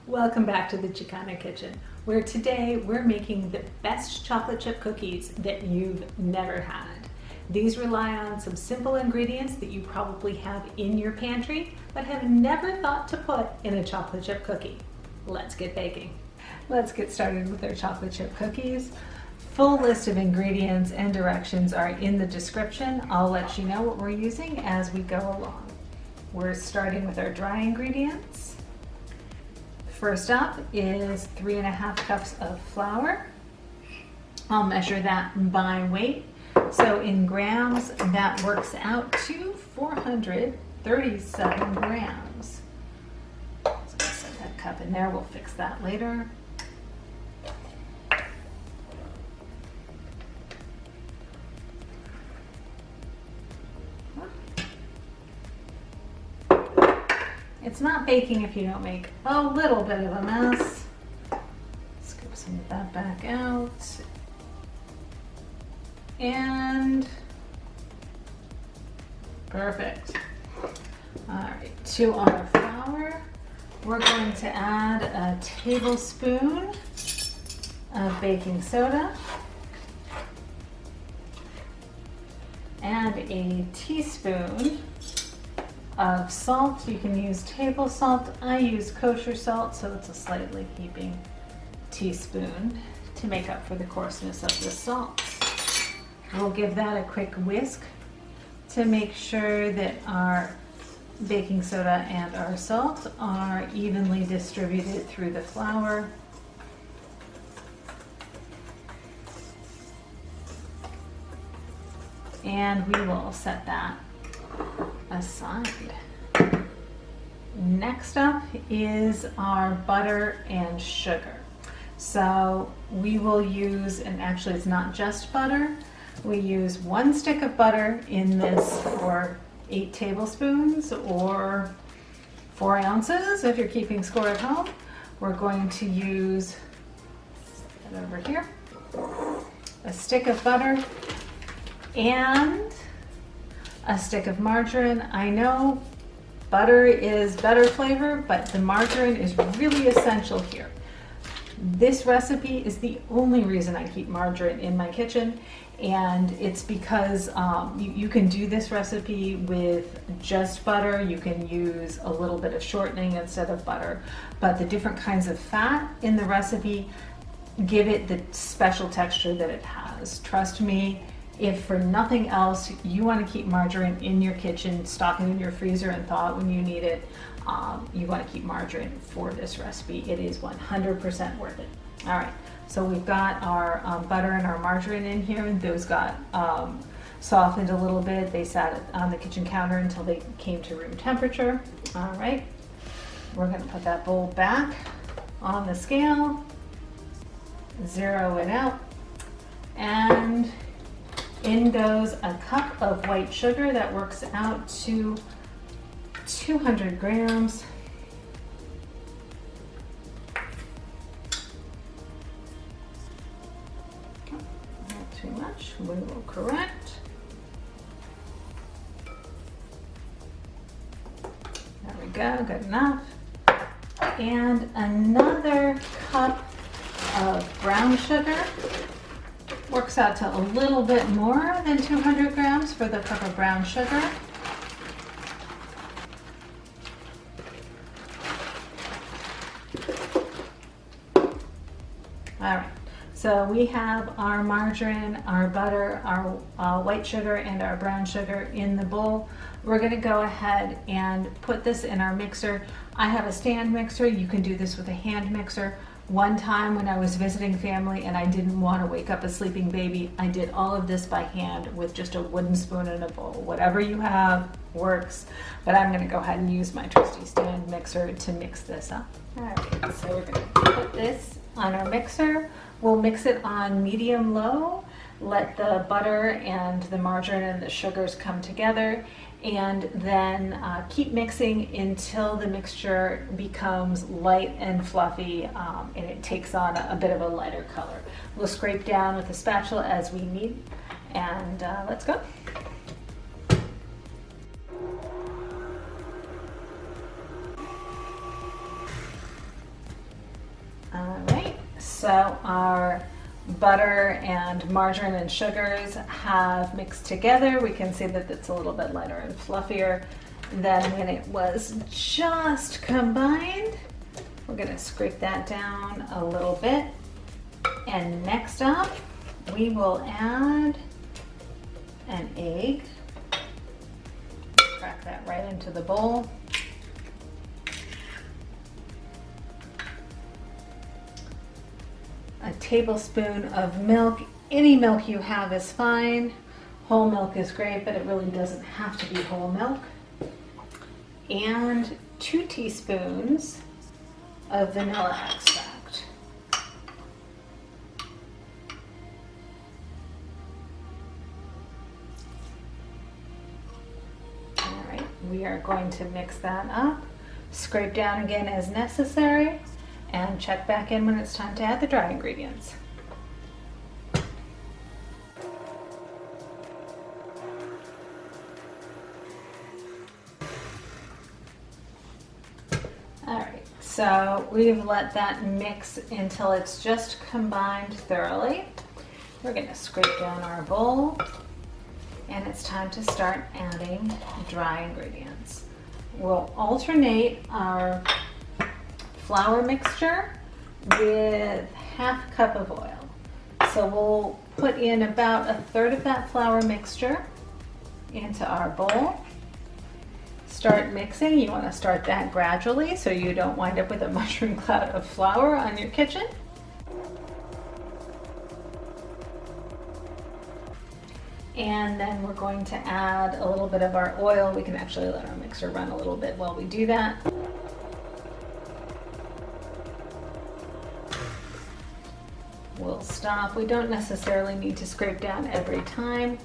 Welcome back to the Chicana Kitchen, where today we're making the best chocolate chip cookies that you've never had. These rely on some simple ingredients that you probably have in your pantry, but have never thought to put in a chocolate chip cookie. Let's get baking. Let's get started with our chocolate chip cookies. Full list of ingredients and directions are in the description. I'll let you know what we're using as we go along. We're starting with our dry ingredients. First up is 3.5 cups of flour. I'll measure that by weight. So in grams, that works out to 437 grams. So I'm gonna set that cup in there, we'll fix that later. It's not baking if you don't make a little bit of a mess. Scoop some of that back out. And perfect. All right, to our flour, we're going to add a tablespoon of baking soda and a teaspoon of salt. You can use table salt. I use kosher salt, so it's a slightly heaping teaspoon to make up for the coarseness of the salt. We'll give that a quick whisk to make sure that our baking soda and our salt are evenly distributed through the flour. And we will set that aside. Next up is our butter and sugar. So we will use, and actually it's not just butter, we use 1 stick of butter in this, or 8 tablespoons, or 4 ounces if you're keeping score at home. We're going to use, set that over here, a stick of butter and a stick of margarine. I know butter is better flavor, but the margarine is really essential here. This recipe is the only reason I keep margarine in my kitchen, and it's because you can do this recipe with just butter. You can use a little bit of shortening instead of butter, but the different kinds of fat in the recipe give it the special texture that it has. Trust me, if for nothing else, you want to keep margarine in your kitchen, stock it in your freezer and thaw it when you need it, you want to keep margarine for this recipe. It is 100% worth it. All right, so we've got our butter and our margarine in here, and those got softened a little bit. They sat on the kitchen counter until they came to room temperature. All right, we're going to put that bowl back on the scale, zero it out, and in goes a cup of white sugar. That works out to 200 grams. Not too much, we will correct. There we go, good enough. And another cup of brown sugar. Works out to a little bit more than 200 grams for the cup of brown sugar. All right, so we have our margarine, our butter, our white sugar, and our brown sugar in the bowl. We're gonna go ahead and put this in our mixer. I have a stand mixer. You can do this with a hand mixer. One time when I was visiting family and I didn't want to wake up a sleeping baby, I did all of this by hand with just a wooden spoon and a bowl. Whatever you have works, but I'm going to go ahead and use my trusty stand mixer to mix this up. All right, so we're going to put this on our mixer. We'll mix it on medium-low, let the butter and the margarine and the sugars come together, and then keep mixing until the mixture becomes light and fluffy, and it takes on a bit of a lighter color. We'll scrape down with a spatula as we need, and let's go. All right, so our butter and margarine and sugars have mixed together. We can see that it's a little bit lighter and fluffier than when it was just combined. We're going to scrape that down a little bit. And next up, we will add an egg. Crack that right into the bowl. A tablespoon of milk. Any milk you have is fine. Whole milk is great, but it really doesn't have to be whole milk. And 2 teaspoons of vanilla extract. All right, we are going to mix that up, scrape down again as necessary, and check back in when it's time to add the dry ingredients. All right, so we've let that mix until it's just combined thoroughly. We're going to scrape down our bowl, and it's time to start adding dry ingredients. We'll alternate our flour mixture with half a cup of oil. So we'll put in about 1/3 of that flour mixture into our bowl. Start mixing. You want to start that gradually so you don't wind up with a mushroom cloud of flour on your kitchen. And then we're going to add a little bit of our oil. We can actually let our mixer run a little bit while we do that. We'll stop. We don't necessarily need to scrape down every time.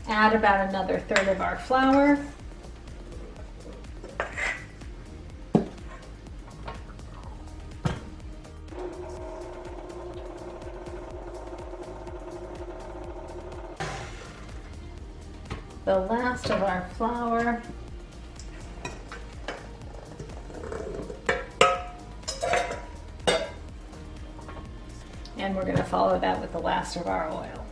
Add about another 1/3 of our flour. The last of our flour. And we're going to follow that with the last of our oil.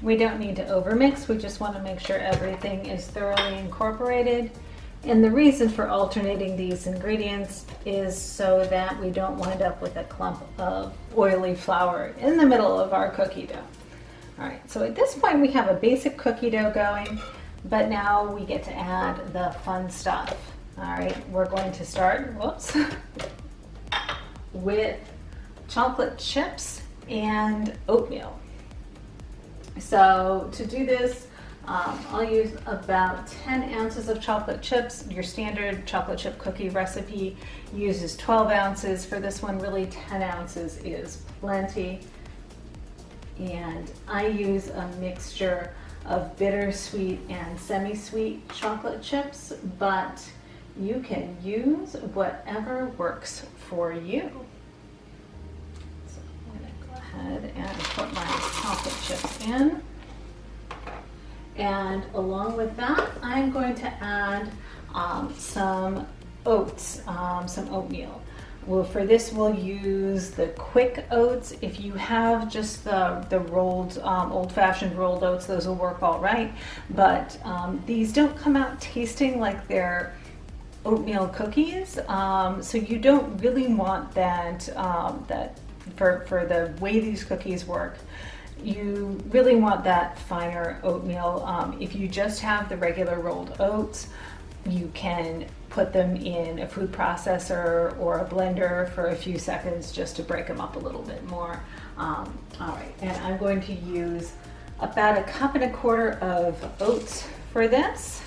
We don't need to overmix, we just want to make sure everything is thoroughly incorporated. And the reason for alternating these ingredients is so that we don't wind up with a clump of oily flour in the middle of our cookie dough. All right, so at this point we have a basic cookie dough going, but now we get to add the fun stuff. All right, we're going to start, with chocolate chips and oatmeal. So to do this, I'll use about 10 ounces of chocolate chips. Your standard chocolate chip cookie recipe uses 12 ounces. For this one, really 10 ounces is plenty. And I use a mixture of bittersweet and semi-sweet chocolate chips, but you can use whatever works for you. So I'm going to go ahead and put my chocolate chips in. And along with that, I'm going to add some oats, some oatmeal. Well, for this, we'll use the quick oats. If you have just the rolled, old-fashioned rolled oats, those will work all right. But these don't come out tasting like they're oatmeal cookies, so you don't really want that. For the way these cookies work, you really want that finer oatmeal. If you just have the regular rolled oats, you can put them in a food processor or a blender for a few seconds just to break them up a little bit more. All right, and I'm going to use about 1.25 cups of oats for this.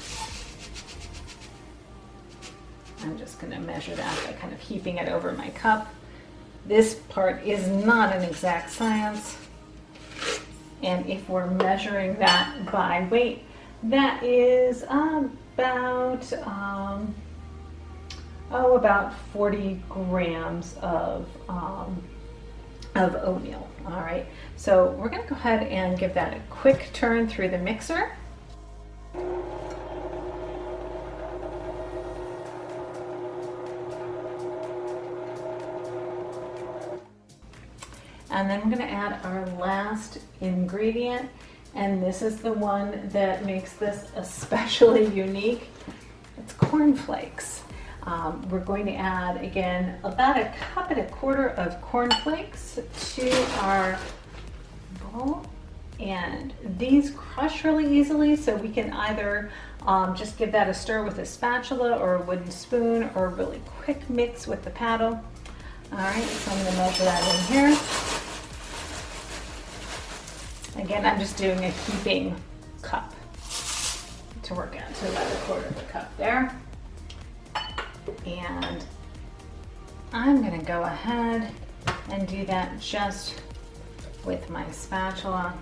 I'm just going to measure that by kind of heaping it over my cup. This part is not an exact science. And if we're measuring that by weight, that is about 40 grams of oatmeal. All right, so we're going to go ahead and give that a quick turn through the mixer. And then we're going to add our last ingredient, and this is the one that makes this especially unique. It's cornflakes. We're going to add, again, about 1.25 cups of cornflakes to our bowl. And these crush really easily, so we can either just give that a stir with a spatula or a wooden spoon, or a really quick mix with the paddle. All right, so I'm going to measure that in here. Again, I'm just doing a heaping cup to work out to about 1/4 cup there. And I'm going to go ahead and do that just with my spatula.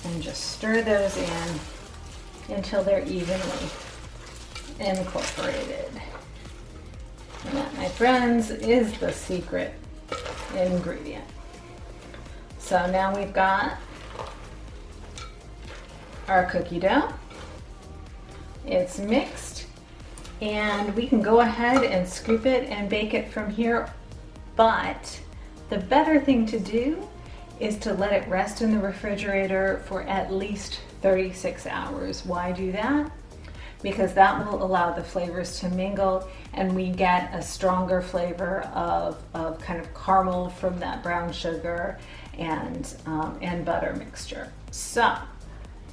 And just stir those in until they're evenly incorporated. And that, my friends, is the secret ingredient. So now we've got our cookie dough. It's mixed, and we can go ahead and scoop it and bake it from here. But the better thing to do is to let it rest in the refrigerator for at least 36 hours. Why do that? Because that will allow the flavors to mingle, and we get a stronger flavor of kind of caramel from that brown sugar and butter mixture. So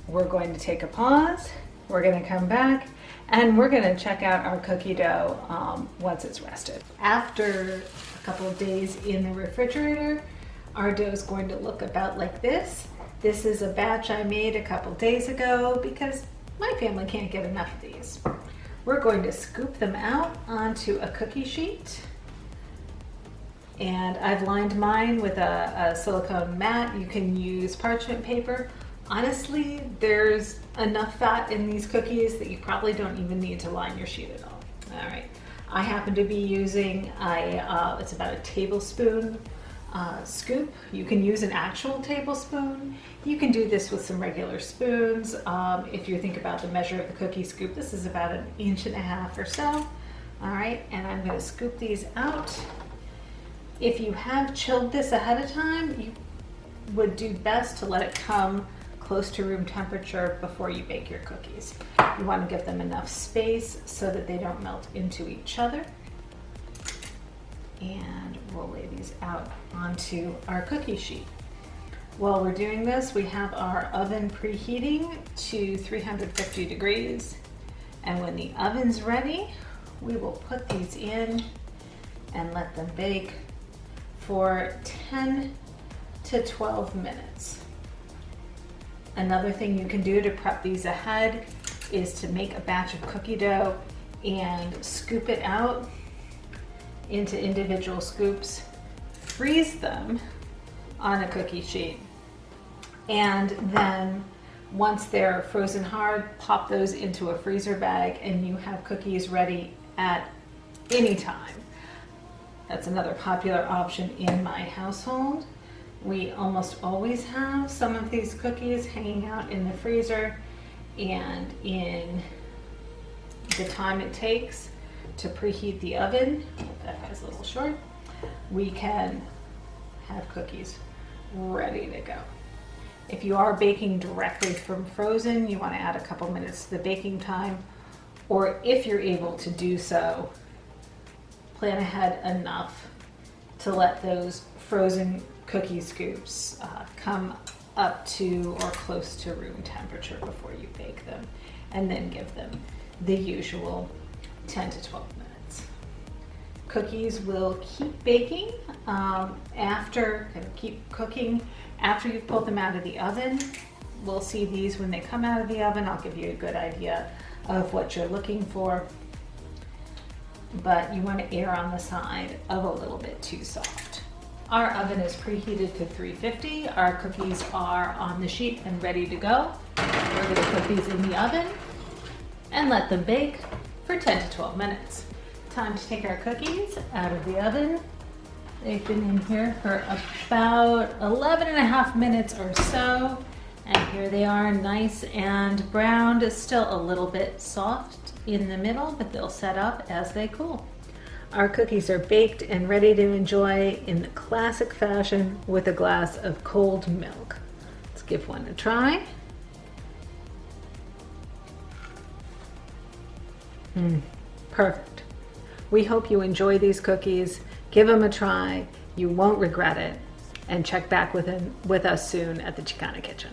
we're going to take a pause, we're going to come back, and we're going to check out our cookie dough once it's rested. After a couple of days in the refrigerator, our dough is going to look about like this. This is a batch I made a couple days ago because my family can't get enough of these. We're going to scoop them out onto a cookie sheet. And I've lined mine with a silicone mat. You can use parchment paper. Honestly, there's enough fat in these cookies that you probably don't even need to line your sheet at all. All right. I happen to be using it's about a tablespoon scoop. You can use an actual tablespoon. You can do this with some regular spoons. If you think about the measure of the cookie scoop, this is about 1.5 inches or so. All right, and I'm going to scoop these out. If you have chilled this ahead of time, you would do best to let it come close to room temperature before you bake your cookies. You want to give them enough space so that they don't melt into each other. And we'll lay these out onto our cookie sheet. While we're doing this, we have our oven preheating to 350 degrees. And when the oven's ready, we will put these in and let them bake for 10 to 12 minutes. Another thing you can do to prep these ahead is to make a batch of cookie dough and scoop it out into individual scoops, freeze them on a cookie sheet, and then once they're frozen hard, pop those into a freezer bag and you have cookies ready at any time. That's another popular option in my household. We almost always have some of these cookies hanging out in the freezer, and in the time it takes to preheat the oven, that guy's a little short, we can have cookies ready to go. If you are baking directly from frozen, you want to add a couple minutes to the baking time, or if you're able to do so, plan ahead enough to let those frozen cookie scoops come up to or close to room temperature before you bake them, and then give them the usual 10 to 12 minutes. Cookies will keep baking keep cooking after you've pulled them out of the oven. We'll see these when they come out of the oven. I'll give you a good idea of what you're looking for, but you want to err on the side of a little bit too soft. Our oven is preheated to 350. Our cookies are on the sheet and ready to go. We're going to put these in the oven and let them bake for 10 to 12 minutes. Time to take our cookies out of the oven. They've been in here for about 11.5 minutes or so. And here they are, nice and browned. It's still a little bit soft in the middle, but they'll set up as they cool. Our cookies are baked and ready to enjoy in the classic fashion with a glass of cold milk. Let's give one a try. Perfect. We hope you enjoy these cookies. Give them a try. You won't regret it. And check back with us soon at the Chicana Kitchen.